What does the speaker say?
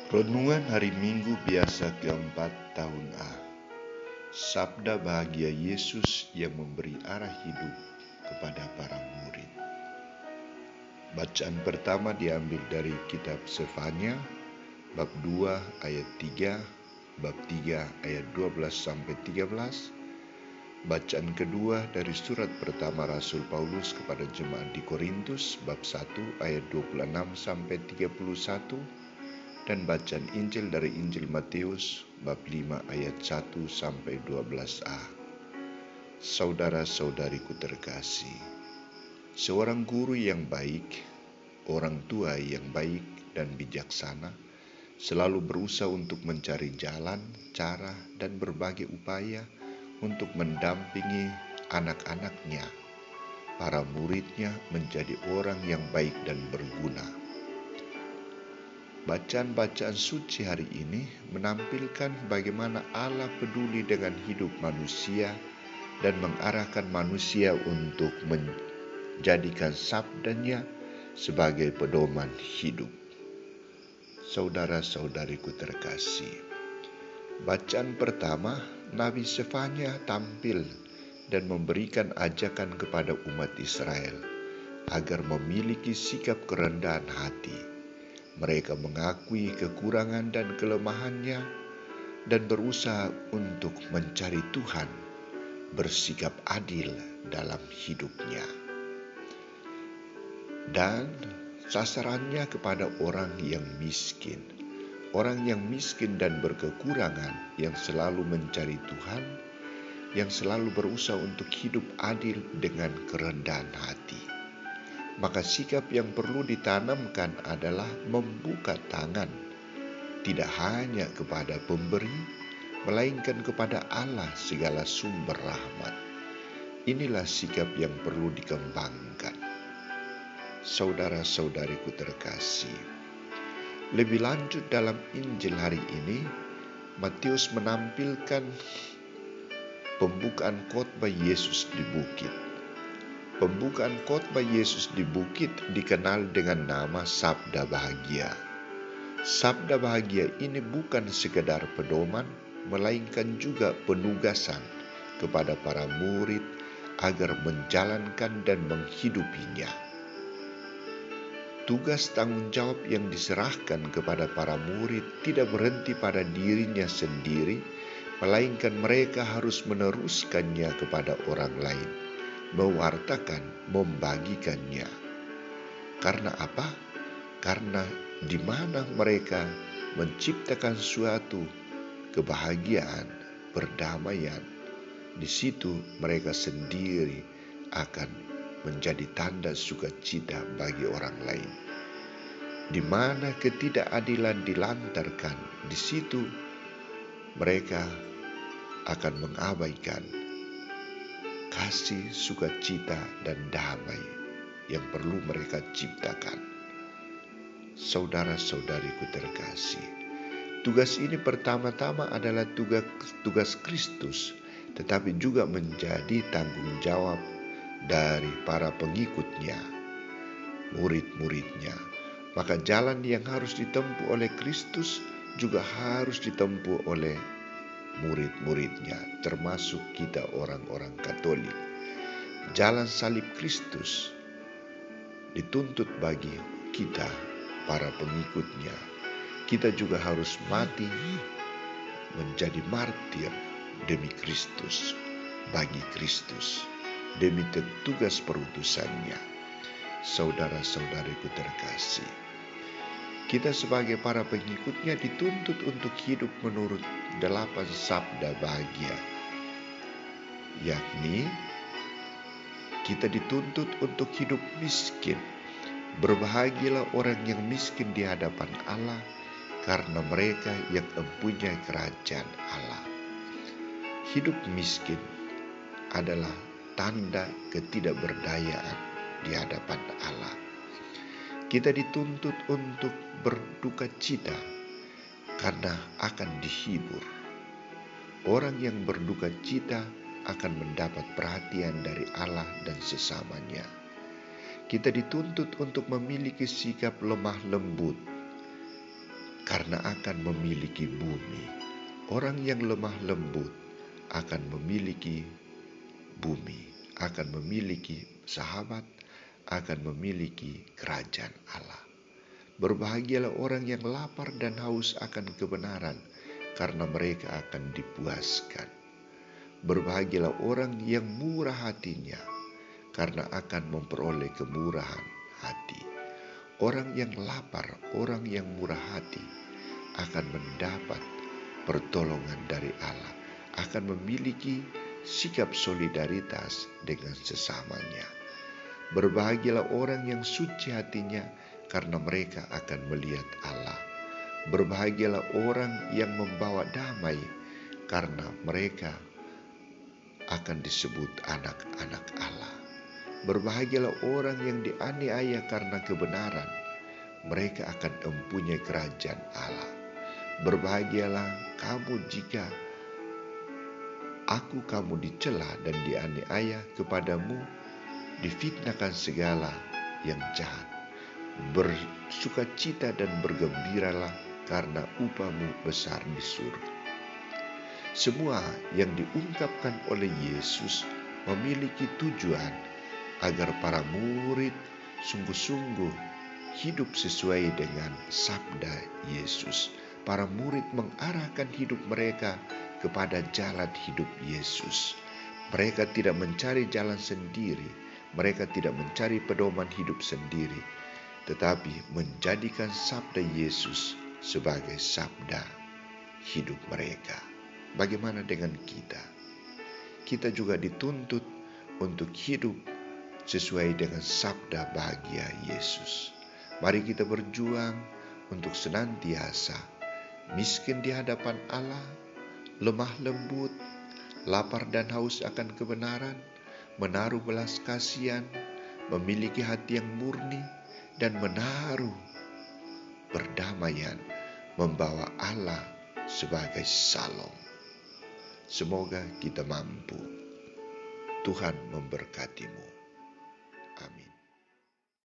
Renungan Hari Minggu Biasa keempat tahun A. Sabda bahagia Yesus yang memberi arah hidup kepada para murid. Bacaan pertama diambil dari kitab Sefanya, bab 2 ayat 3, bab 3 ayat 12 sampai 13. Bacaan kedua dari surat pertama Rasul Paulus kepada jemaat di Korintus, bab 1 ayat 26 sampai 31. Dan bacaan Injil dari Injil Matius bab 5 ayat 1 sampai 12a. Saudara-saudariku terkasih, seorang guru yang baik, orang tua yang baik dan bijaksana, selalu berusaha untuk mencari jalan, cara, dan berbagai upaya untuk mendampingi anak-anaknya, para muridnya menjadi orang yang baik dan berguna. Bacaan-bacaan suci hari ini menampilkan bagaimana Allah peduli dengan hidup manusia dan mengarahkan manusia untuk menjadikan sabdanya sebagai pedoman hidup. Saudara-saudariku terkasih, bacaan pertama, Nabi Sefanya tampil dan memberikan ajakan kepada umat Israel agar memiliki sikap kerendahan hati. Mereka mengakui kekurangan dan kelemahannya dan berusaha untuk mencari Tuhan, bersikap adil dalam hidupnya. Dan sasarannya kepada orang yang miskin. Orang yang miskin dan berkekurangan, yang selalu mencari Tuhan, yang selalu berusaha untuk hidup adil dengan kerendahan hati. Maka sikap yang perlu ditanamkan adalah membuka tangan, tidak hanya kepada pemberi, melainkan kepada Allah segala sumber rahmat. Inilah sikap yang perlu dikembangkan. Saudara-saudariku terkasih, lebih lanjut dalam Injil hari ini, Matius menampilkan pembukaan khotbah Yesus di bukit. Pembukaan khotbah Yesus di bukit dikenal dengan nama Sabda Bahagia. Sabda Bahagia ini bukan sekedar pedoman, melainkan juga penugasan kepada para murid agar menjalankan dan menghidupinya. Tugas tanggung jawab yang diserahkan kepada para murid tidak berhenti pada dirinya sendiri, melainkan mereka harus meneruskannya kepada orang lain, mewartakan, membagikannya. Karena apa? Karena di mana mereka menciptakan suatu kebahagiaan, perdamaian, di situ mereka sendiri akan menjadi tanda sukacita bagi orang lain. Di mana ketidakadilan dilantarkan, di situ mereka akan mengabaikan kasih, sukacita, dan damai yang perlu mereka ciptakan. Saudara-saudariku terkasih, tugas ini pertama-tama adalah tugas Kristus, tetapi juga menjadi tanggung jawab dari para pengikutnya, murid-muridnya. Maka jalan yang harus ditempuh oleh Kristus juga harus ditempuh oleh murid-muridnya, termasuk kita orang-orang Katolik. Jalan salib Kristus dituntut bagi kita, para pengikutnya. Kita juga harus mati menjadi martir demi Kristus, bagi Kristus, demi tugas perutusannya. Saudara-saudariku terkasih, kita sebagai para pengikutnya dituntut untuk hidup menurut 8 sabda bahagia, yakni kita dituntut untuk hidup miskin. Berbahagialah orang yang miskin di hadapan Allah, karena mereka yang mempunyai kerajaan Allah. Hidup miskin adalah tanda ketidakberdayaan di hadapan Allah. Kita dituntut untuk berduka cita karena akan dihibur. Orang yang berduka cita akan mendapat perhatian dari Allah dan sesamanya. Kita dituntut untuk memiliki sikap lemah lembut, karena karena akan memiliki bumi. Orang yang lemah lembut akan memiliki bumi, akan memiliki sahabat, akan memiliki kerajaan Allah. Berbahagialah orang yang lapar dan haus akan kebenaran, karena mereka akan dipuaskan. Berbahagialah orang yang murah hatinya, karena akan memperoleh kemurahan hati. Orang yang lapar, orang yang murah hati akan mendapat pertolongan dari Allah, akan memiliki sikap solidaritas dengan sesamanya. Berbahagialah orang yang suci hatinya, karena mereka akan melihat Allah. Berbahagialah orang yang membawa damai, karena mereka akan disebut anak-anak Allah. Berbahagialah orang yang dianiaya karena kebenaran, mereka akan mempunyai kerajaan Allah. Berbahagialah kamu jika kamu dicela dan dianiaya kepadamu, difitnahkan segala yang jahat. Bersukacita dan bergembiralah, karena upahmu besar di surga. Semua yang diungkapkan oleh Yesus memiliki tujuan agar para murid sungguh-sungguh hidup sesuai dengan sabda Yesus. Para murid mengarahkan hidup mereka kepada jalan hidup Yesus. Mereka tidak mencari jalan sendiri, mereka tidak mencari pedoman hidup sendiri, tetapi menjadikan sabda Yesus sebagai sabda hidup mereka. Bagaimana dengan kita? Kita juga dituntut untuk hidup sesuai dengan sabda bahagia Yesus. Mari kita berjuang untuk senantiasa miskin di hadapan Allah, lemah lembut, lapar dan haus akan kebenaran, menaruh belas kasihan, memiliki hati yang murni, dan menaruh perdamaian, membawa Allah sebagai salom. Semoga kita mampu. Tuhan memberkatimu. Amin.